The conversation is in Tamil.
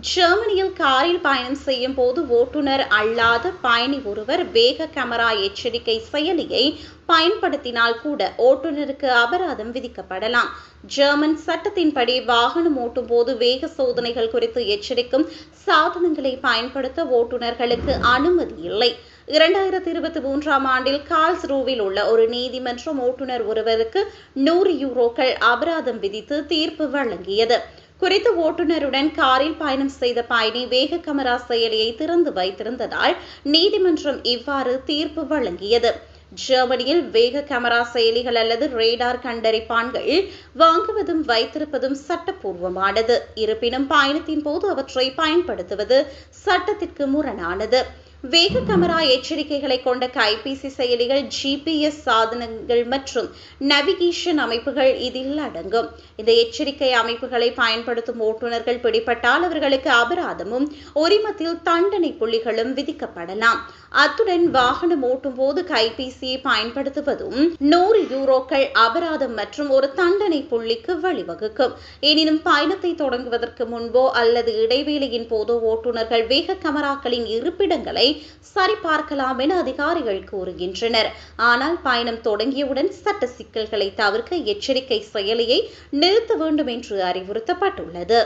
ஜெர்மனியில் காரில் பயணம் செய்யும் போது ஓட்டுநர் அல்லாத பயணி ஒருவர் வேக கேமரா எச்சரிக்கை செயலியை பயன்படுத்தினால் கூட ஓட்டுநருக்கு அபராதம் விதிக்கப்படலாம். ஜெர்மன் சட்டத்தின்படி வாகனம் ஓட்டும் போது வேக சோதனைகள் குறித்து எச்சரிக்கும் சாதனங்களை பயன்படுத்த ஓட்டுநர்களுக்கு அனுமதி இல்லை. 2023ஆம் ஆண்டில் கார்ல்ஸ்ரூவில் உள்ள ஒரு நீதிமன்றம் ஓட்டுநர் ஒருவருக்கு 100 யூரோக்கள் அபராதம் விதித்து தீர்ப்பு வழங்கியது. குறித்த ஓட்டுநருடன் காரில் பயணம் செய்த பயணி வேக கேமரா செயலியை திறந்து வைத்திருந்ததால் நீதிமன்றம் இவ்வாறு தீர்ப்பு வழங்கியது. ஜெர்மனியில் வேக கேமரா செயலிகள் அல்லது ரேடார் கண்டறிப்பான்கள் வாங்குவதும் வைத்திருப்பதும் சட்டப்பூர்வமானது. இருப்பினும் பயணத்தின் போது அவற்றை பயன்படுத்துவது சட்டத்திற்கு முரணானது. வேக கேமரா எச்சரிக்கைகளை கொண்ட கைபேசி செயலிகள், GPS சாதனங்கள் மற்றும் நேவிகேஷன் அமைப்புகள் இதில் அடங்கும். இந்த எச்சரிக்கை அமைப்புகளை பயன்படுத்தும் ஓட்டுநர்கள் பிடிபட்டால் அவர்களுக்கு அபராதமும் உரிமத்தில் தண்டனை புள்ளிகளும் விதிக்கப்படலாம். அத்துடன் வாகனம் ஓட்டும் போது கைபேசியை பயன்படுத்துவதும் 100 யூரோக்கள் அபராதம் மற்றும் ஒரு தண்டனை புள்ளிக்கு வழிவகுக்கும். எனினும் பயணத்தை தொடங்குவதற்கு முன்போ அல்லது இடைவேளையின் போதோ ஓட்டுநர்கள் வேக கேமராக்களின் இருப்பிடங்களை சரிபார்க்கலாம் என அதிகாரிகள் கூறுகின்றனர். ஆனால் பயணம் தொடங்கியவுடன் சட்ட சிக்கல்களை தவிர்க்க எச்சரிக்கை செயலியை நிறுத்த வேண்டும் என்று அறிவுறுத்தப்பட்டுள்ளது.